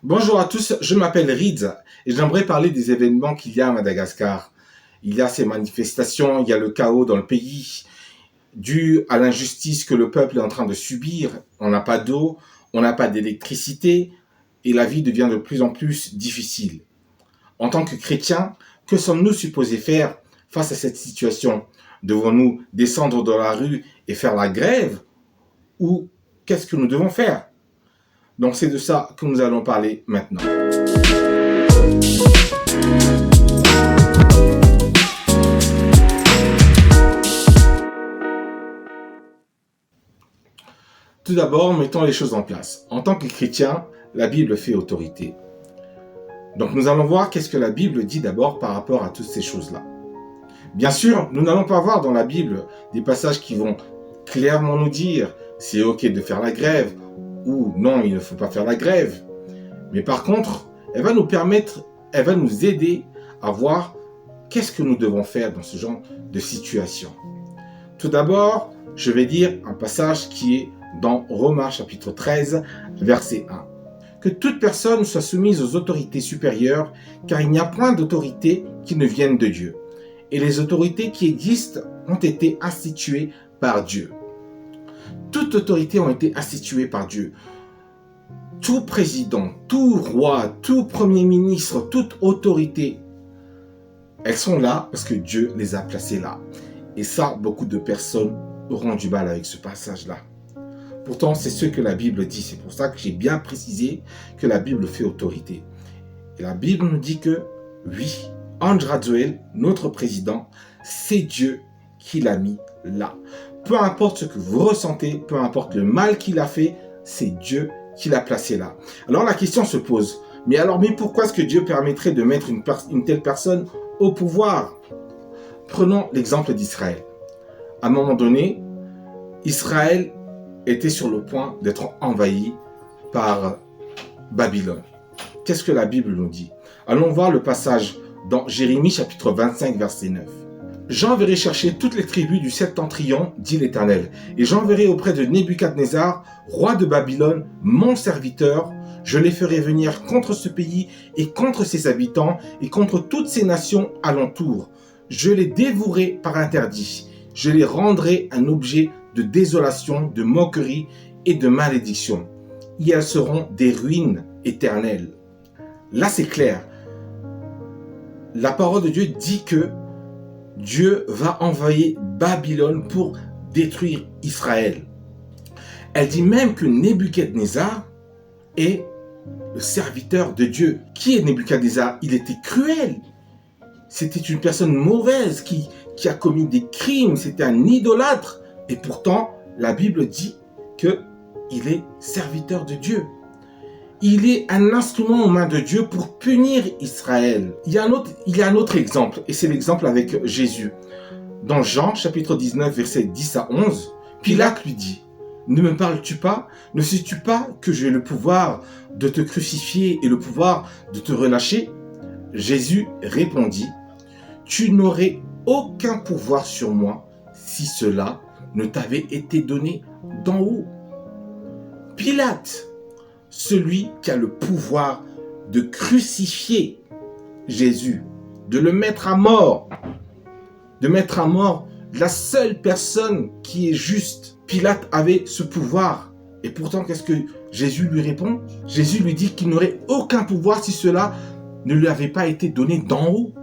Bonjour à tous, je m'appelle Rids et j'aimerais parler des événements qu'il y a à Madagascar. Il y a ces manifestations, il y a le chaos dans le pays, dû à l'injustice que le peuple est en train de subir. On n'a pas d'eau, on n'a pas d'électricité et la vie devient de plus en plus difficile. En tant que chrétiens, que sommes-nous supposés faire face à cette situation? Devons-nous descendre dans la rue et faire la grève? Ou qu'est-ce que nous devons faire? Donc c'est de ça que nous allons parler maintenant. Tout d'abord, mettons les choses en place. En tant que chrétien, la Bible fait autorité. Donc nous allons voir qu'est-ce que la Bible dit d'abord par rapport à toutes ces choses-là. Bien sûr, nous n'allons pas voir dans la Bible des passages qui vont clairement nous dire c'est ok de faire la grève ou non, il ne faut pas faire la grève. Mais par contre, elle va nous aider à voir qu'est-ce que nous devons faire dans ce genre de situation. Tout d'abord, je vais dire un passage qui est dans Romains chapitre 13, verset 1. Que toute personne soit soumise aux autorités supérieures, car il n'y a point d'autorité qui ne vienne de Dieu. Et les autorités qui existent ont été instituées par Dieu. Toutes autorités ont été instituées par Dieu. Tout président, tout roi, tout premier ministre, toute autorité, elles sont là parce que Dieu les a placées là. Et ça, beaucoup de personnes auront du mal avec ce passage-là. Pourtant, c'est ce que la Bible dit. C'est pour ça que j'ai bien précisé que la Bible fait autorité. Et la Bible nous dit que, oui, Andry Rajoelina, notre président, c'est Dieu qui l'a mis là. Peu importe ce que vous ressentez, peu importe le mal qu'il a fait, c'est Dieu qui l'a placé là. Alors la question se pose, mais pourquoi est-ce que Dieu permettrait de mettre une telle personne au pouvoir? Prenons l'exemple d'Israël. À un moment donné, Israël était sur le point d'être envahi par Babylone. Qu'est-ce que la Bible nous dit? Allons voir le passage dans Jérémie chapitre 25, verset 9. J'enverrai chercher toutes les tribus du septentrion, dit l'Éternel, et j'enverrai auprès de Nebuchadnezzar, roi de Babylone, mon serviteur. Je les ferai venir contre ce pays et contre ses habitants et contre toutes ces nations alentour. Je les dévouerai par interdit. Je les rendrai un objet de désolation, de moquerie et de malédiction. Et elles seront des ruines éternelles. Là, c'est clair. La parole de Dieu dit que Dieu va envahir Babylone pour détruire Israël. Elle dit même que Nebuchadnezzar est le serviteur de Dieu. Qui est Nebuchadnezzar? Il était cruel. C'était une personne mauvaise qui a commis des crimes. C'était un idolâtre. Et pourtant, la Bible dit qu'il est serviteur de Dieu. Il est un instrument aux mains de Dieu pour punir Israël. Il y a un autre exemple, et c'est l'exemple avec Jésus. Dans Jean, chapitre 19, versets 10 à 11, Pilate lui dit, « Ne me parles-tu pas? Ne sais-tu pas que j'ai le pouvoir de te crucifier et le pouvoir de te relâcher ?» Jésus répondit, « Tu n'aurais aucun pouvoir sur moi si cela ne t'avait été donné d'en haut. » Pilate, celui qui a le pouvoir de crucifier Jésus, de le mettre à mort, la seule personne qui est juste. Pilate avait ce pouvoir. Et pourtant, qu'est-ce que Jésus lui répond? Jésus lui dit qu'il n'aurait aucun pouvoir si cela ne lui avait pas été donné d'en haut.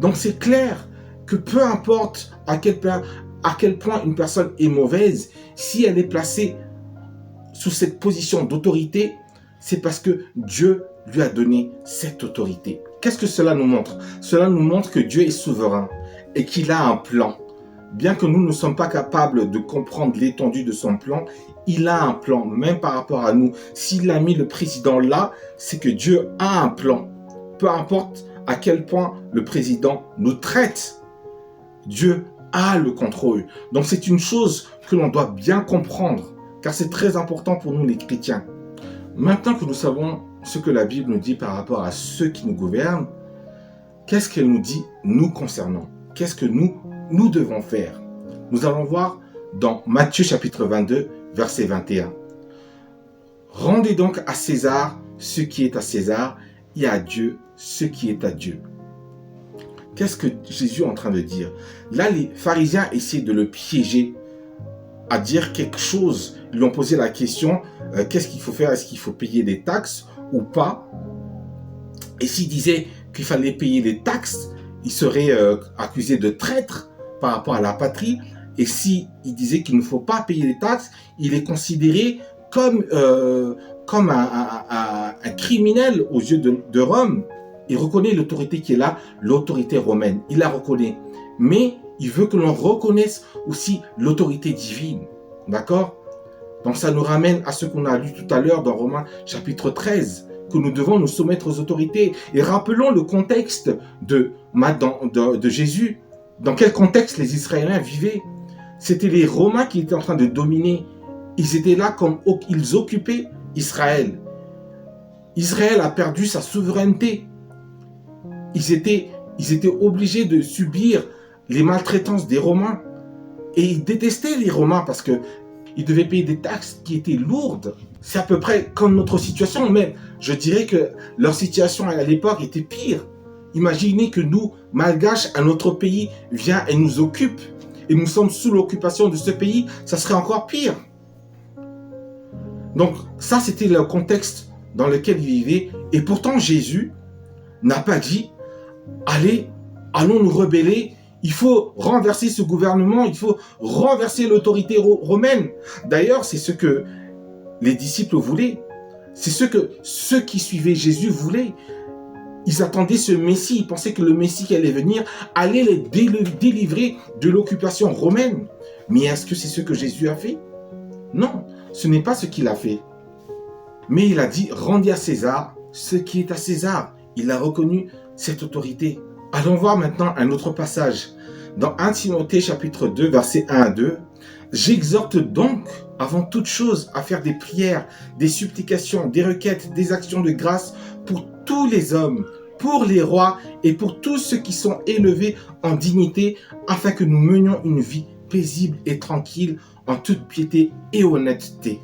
Donc c'est clair que peu importe à quel point une personne est mauvaise, si elle est placée sous cette position d'autorité, c'est parce que Dieu lui a donné cette autorité. Qu'est-ce que cela nous montre? Cela nous montre que Dieu est souverain et qu'il a un plan. Bien que nous ne sommes pas capables de comprendre l'étendue de son plan, il a un plan, même par rapport à nous. S'il a mis le président là, c'est que Dieu a un plan. Peu importe à quel point le président nous traite, Dieu a le contrôle. Donc c'est une chose que l'on doit bien comprendre, car c'est très important pour nous les chrétiens. Maintenant que nous savons ce que la Bible nous dit par rapport à ceux qui nous gouvernent, qu'est-ce qu'elle nous dit nous concernant? Qu'est-ce que nous devons faire? Nous allons voir dans Matthieu chapitre 22, verset 21. Rendez donc à César ce qui est à César et à Dieu ce qui est à Dieu. Qu'est-ce que Jésus est en train de dire? Là, les pharisiens essaient de le piéger à dire quelque chose. Ils lui ont posé la question, qu'est-ce qu'il faut faire? Est-ce qu'il faut payer des taxes ou pas? Et s'il disait qu'il fallait payer les taxes, il serait accusé de traître par rapport à la patrie. Et s'il disait qu'il ne faut pas payer les taxes, il est considéré comme un criminel aux yeux de Rome. Il reconnaît l'autorité qui est là, l'autorité romaine. Il la reconnaît. Mais il veut que l'on reconnaisse aussi l'autorité divine. D'accord? Donc ça nous ramène à ce qu'on a lu tout à l'heure dans Romains chapitre 13, que nous devons nous soumettre aux autorités. Et rappelons le contexte de Jésus. Dans quel contexte les Israéliens vivaient? C'était les Romains qui étaient en train de dominer. Ils étaient là comme ils occupaient Israël. Israël a perdu sa souveraineté. Ils étaient obligés de subir les maltraitances des Romains. Et ils détestaient les Romains parce qu'ils devaient payer des taxes qui étaient lourdes. C'est à peu près comme notre situation, mais je dirais que leur situation à l'époque était pire. Imaginez que nous, Malgaches, un autre pays vient et nous occupe, et nous sommes sous l'occupation de ce pays, ça serait encore pire. Donc ça, c'était le contexte dans lequel ils vivaient. Et pourtant, Jésus n'a pas dit « Allez, allons nous rebeller, il faut renverser ce gouvernement, il faut renverser l'autorité romaine. » D'ailleurs, c'est ce que les disciples voulaient. C'est ce que ceux qui suivaient Jésus voulaient. Ils attendaient ce Messie. Ils pensaient que le Messie qui allait venir allait les délivrer de l'occupation romaine. Mais est-ce que c'est ce que Jésus a fait? Non, ce n'est pas ce qu'il a fait. Mais il a dit, rendez à César ce qui est à César. Il a reconnu cette autorité. Allons voir maintenant un autre passage. Dans 1 Timothée chapitre 2, versets 1 à 2. J'exhorte donc, avant toute chose, à faire des prières, des supplications, des requêtes, des actions de grâce pour tous les hommes, pour les rois et pour tous ceux qui sont élevés en dignité, afin que nous menions une vie paisible et tranquille en toute piété et honnêteté.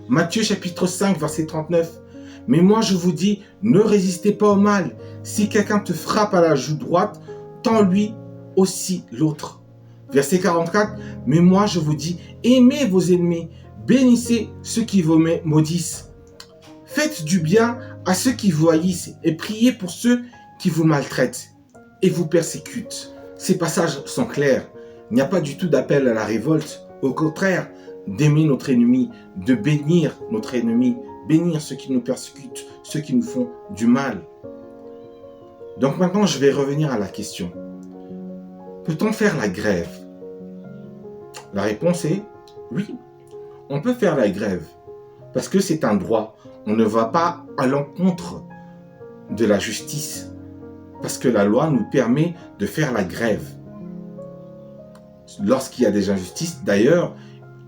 Matthieu chapitre 5, verset 39. Mais moi je vous dis, ne résistez pas au mal. Si quelqu'un te frappe à la joue droite, tends-lui aussi l'autre. Verset 44. Mais moi je vous dis, aimez vos ennemis, bénissez ceux qui vous maudissent. Faites du bien à ceux qui vous haïssent et priez pour ceux qui vous maltraitent et vous persécutent. Ces passages sont clairs. Il n'y a pas du tout d'appel à la révolte. Au contraire, d'aimer notre ennemi, de bénir notre ennemi, bénir ceux qui nous persécutent, ceux qui nous font du mal. Donc maintenant, je vais revenir à la question. Peut-on faire la grève? La réponse est oui. On peut faire la grève parce que c'est un droit. On ne va pas à l'encontre de la justice parce que la loi nous permet de faire la grève. Lorsqu'il y a des injustices, d'ailleurs,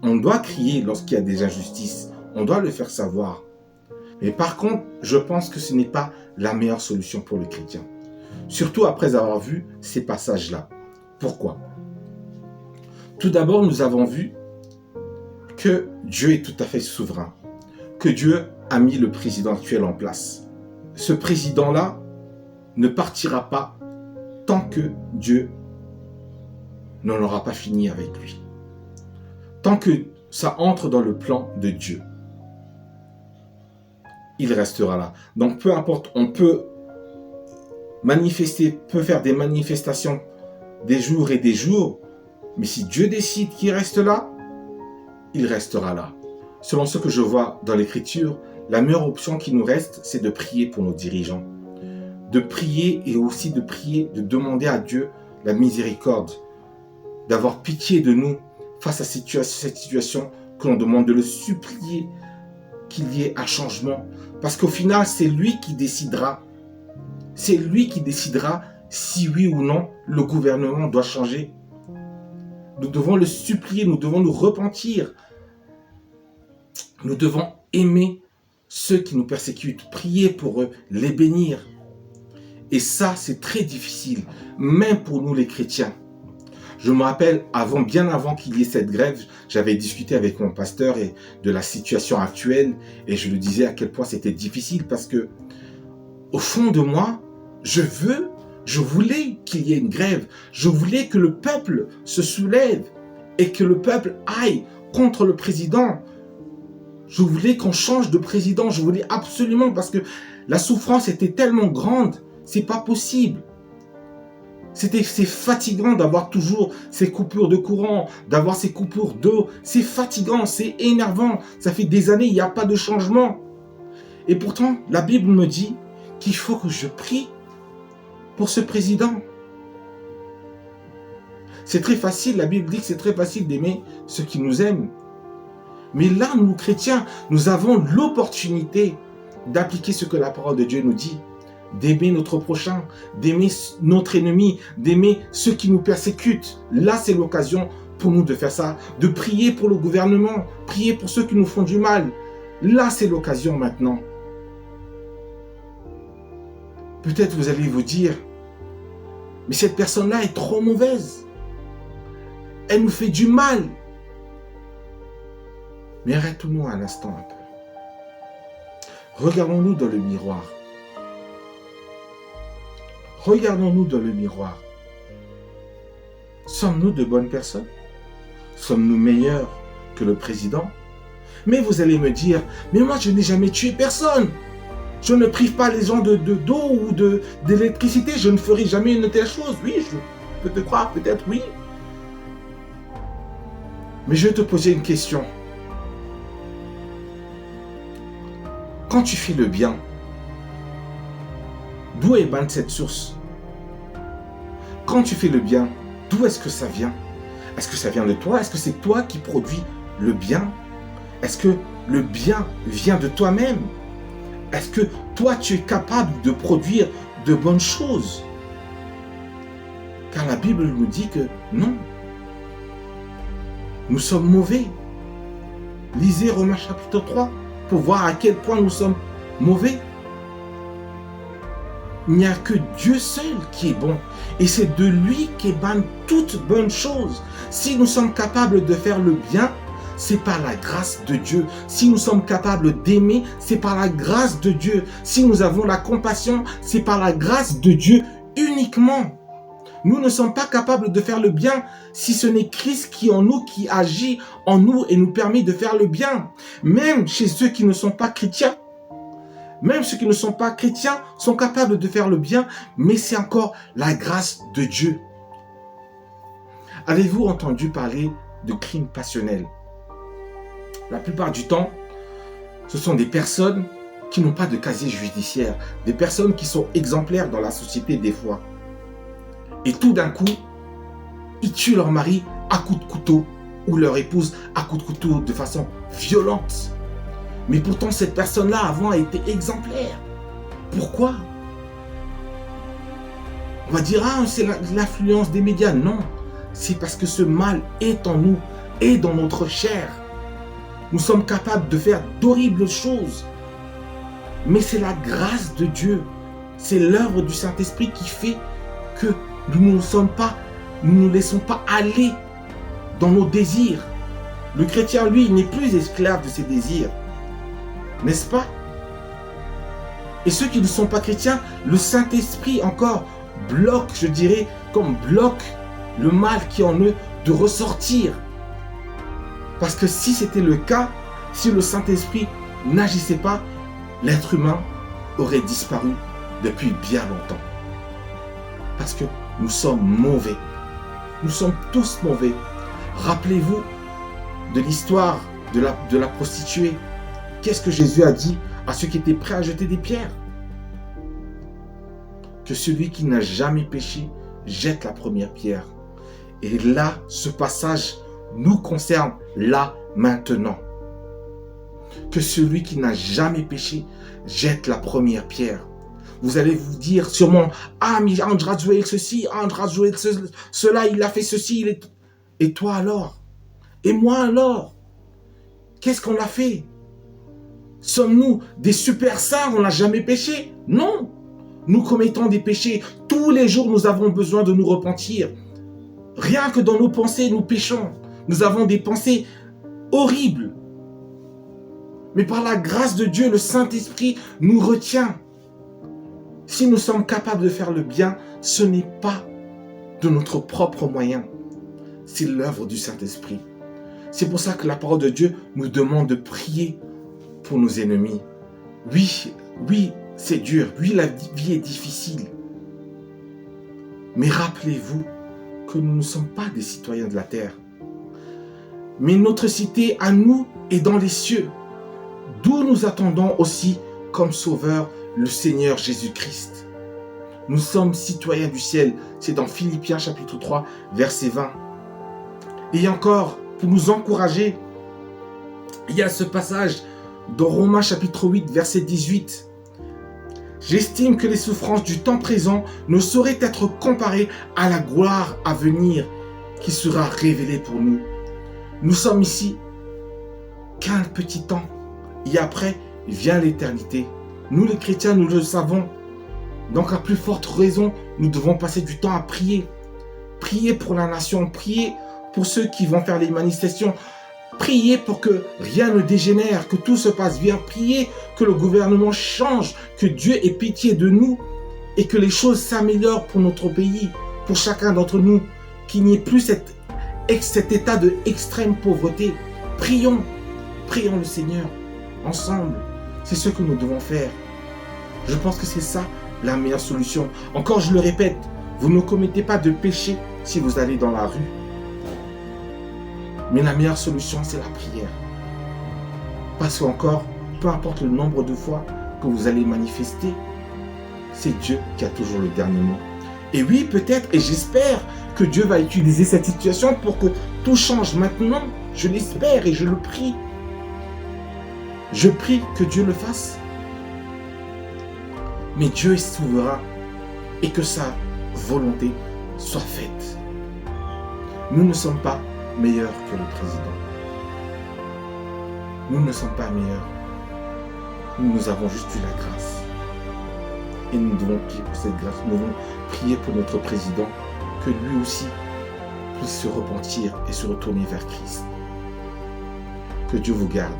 on doit crier lorsqu'il y a des injustices. On doit le faire savoir. Mais par contre, je pense que ce n'est pas la meilleure solution pour le chrétien. Surtout après avoir vu ces passages-là. Pourquoi? Tout d'abord, nous avons vu que Dieu est tout à fait souverain. Que Dieu a mis le président actuel en place. Ce président-là ne partira pas tant que Dieu n'en aura pas fini avec lui. Tant que ça entre dans le plan de Dieu, il restera là. Donc peu importe, on peut manifester, peut faire des manifestations des jours et des jours, mais si Dieu décide qu'il reste là, il restera là. Selon ce que je vois dans l'Écriture, la meilleure option qui nous reste, c'est de prier pour nos dirigeants. De prier et aussi de prier, de demander à Dieu la miséricorde, d'avoir pitié de nous face à cette situation, que l'on demande de le supplier qu'il y ait un changement. Parce qu'au final, c'est lui qui décidera. C'est lui qui décidera si oui ou non le gouvernement doit changer. Nous devons le supplier, nous devons nous repentir. Nous devons aimer ceux qui nous persécutent, prier pour eux, les bénir. Et ça, c'est très difficile, même pour nous les chrétiens. Je me rappelle, bien avant qu'il y ait cette grève, j'avais discuté avec mon pasteur de la situation actuelle et je lui disais à quel point c'était difficile parce que, au fond de moi, je voulais qu'il y ait une grève. Je voulais que le peuple se soulève et que le peuple aille contre le président. Je voulais qu'on change de président. Je voulais absolument parce que la souffrance était tellement grande. C'est pas possible. C'est fatigant d'avoir toujours ces coupures de courant, d'avoir ces coupures d'eau. C'est fatigant, c'est énervant. Ça fait des années, il n'y a pas de changement. Et pourtant, la Bible me dit qu'il faut que je prie pour ce président. C'est très facile, la Bible dit que c'est très facile d'aimer ceux qui nous aiment. Mais là, nous, chrétiens, nous avons l'opportunité d'appliquer ce que la parole de Dieu nous dit, d'aimer notre prochain, d'aimer notre ennemi, d'aimer ceux qui nous persécutent. Là, c'est l'occasion pour nous de faire ça, de prier pour le gouvernement, prier pour ceux qui nous font du mal. Là, c'est l'occasion maintenant. Peut-être vous allez vous dire, mais cette personne-là est trop mauvaise. Elle nous fait du mal. Mais arrêtons-nous un instant un peu. Regardons-nous dans le miroir. Regardons-nous dans le miroir. Sommes-nous de bonnes personnes? Sommes-nous meilleurs que le président? Mais vous allez me dire, mais moi je n'ai jamais tué personne. Je ne prive pas les gens d'eau ou d'électricité. Je ne ferai jamais une telle chose. Oui, je peux te croire, peut-être oui. Mais je vais te poser une question. Quand tu fais le bien, d'où émane cette source? Quand tu fais le bien, d'où est-ce que ça vient? Est-ce que ça vient de toi? Est-ce que c'est toi qui produis le bien? Est-ce que le bien vient de toi-même? Est-ce que toi, tu es capable de produire de bonnes choses? Car la Bible nous dit que non. Nous sommes mauvais. Lisez Romains chapitre 3 pour voir à quel point nous sommes mauvais. Il n'y a que Dieu seul qui est bon. Et c'est de lui qu'émanent toutes bonnes choses. Si nous sommes capables de faire le bien, c'est par la grâce de Dieu. Si nous sommes capables d'aimer, c'est par la grâce de Dieu. Si nous avons la compassion, c'est par la grâce de Dieu uniquement. Nous ne sommes pas capables de faire le bien si ce n'est Christ qui en nous, qui agit en nous et nous permet de faire le bien. Même chez ceux qui ne sont pas chrétiens, sont capables de faire le bien, mais c'est encore la grâce de Dieu. Avez-vous entendu parler de crimes passionnels? La plupart du temps, ce sont des personnes qui n'ont pas de casier judiciaire, des personnes qui sont exemplaires dans la société des fois. Et tout d'un coup, ils tuent leur mari à coups de couteau ou leur épouse à coups de couteau de façon violente. Mais pourtant, cette personne-là avant a été exemplaire. Pourquoi? On va dire, ah, c'est l'influence des médias. Non, c'est parce que ce mal est en nous, est dans notre chair. Nous sommes capables de faire d'horribles choses. Mais c'est la grâce de Dieu. C'est l'œuvre du Saint-Esprit qui fait que nous ne nous laissons pas aller dans nos désirs. Le chrétien, lui, il n'est plus esclave de ses désirs. N'est-ce pas? Et ceux qui ne sont pas chrétiens, le Saint-Esprit encore bloque, je dirais, comme bloque le mal qui est en eux de ressortir. Parce que si c'était le cas, si le Saint-Esprit n'agissait pas, l'être humain aurait disparu depuis bien longtemps. Parce que nous sommes mauvais. Nous sommes tous mauvais. Rappelez-vous de l'histoire de la prostituée. Qu'est-ce que Jésus a dit à ceux qui étaient prêts à jeter des pierres? Que celui qui n'a jamais péché jette la première pierre. Et là, ce passage nous concerne là, maintenant. Que celui qui n'a jamais péché jette la première pierre. Vous allez vous dire sûrement, ah, mais Andras Joël ceci, Andras Joël cela, il a fait ceci. Et toi alors? Et moi alors? Qu'est-ce qu'on a fait? Sommes-nous des super saints? On n'a jamais péché? Non. Nous commettons des péchés. Tous les jours, nous avons besoin de nous repentir. rien que dans nos pensées, nous péchons. Nous avons des pensées horribles. Mais par la grâce de Dieu, le Saint-Esprit nous retient. Si nous sommes capables de faire le bien, ce n'est pas de notre propre moyen. C'est l'œuvre du Saint-Esprit. C'est pour ça que la parole de Dieu nous demande de prier pour nos ennemis. Oui, c'est dur. Oui, la vie est difficile. Mais rappelez-vous que nous ne sommes pas des citoyens de la terre. Mais notre cité à nous est dans les cieux, d'où nous attendons aussi comme sauveur le Seigneur Jésus-Christ. Nous sommes citoyens du ciel. C'est dans Philippiens chapitre 3, verset 20. Et encore, pour nous encourager, il y a ce passage dans Romains chapitre 8, verset 18. J'estime que les souffrances du temps présent ne sauraient être comparées à la gloire à venir qui sera révélée pour nous. Nous sommes ici qu'un petit temps. Et après vient l'éternité. Nous les chrétiens, nous le savons. Donc à plus forte raison, nous devons passer du temps à prier. Prier pour la nation, prier pour ceux qui vont faire les manifestations. Priez pour que rien ne dégénère, que tout se passe bien. Priez que le gouvernement change, que Dieu ait pitié de nous et que les choses s'améliorent pour notre pays, pour chacun d'entre nous, qu'il n'y ait plus cet état de extrême pauvreté. Prions le Seigneur ensemble. C'est ce que nous devons faire. Je pense que c'est ça la meilleure solution. Encore, je le répète, vous ne commettez pas de péché si vous allez dans la rue. Mais la meilleure solution, c'est la prière. Parce qu'encore, peu importe le nombre de fois que vous allez manifester, c'est Dieu qui a toujours le dernier mot. Et oui, peut-être, et j'espère que Dieu va utiliser cette situation pour que tout change maintenant. Je l'espère et je le prie. Je prie que Dieu le fasse. Mais Dieu est souverain et que sa volonté soit faite. Nous ne sommes pas meilleurs que le président. Nous ne sommes pas meilleurs. Nous avons juste eu la grâce. Et nous devons prier pour cette grâce. Nous devons prier pour notre président, que lui aussi puisse se repentir et se retourner vers Christ. Que Dieu vous garde.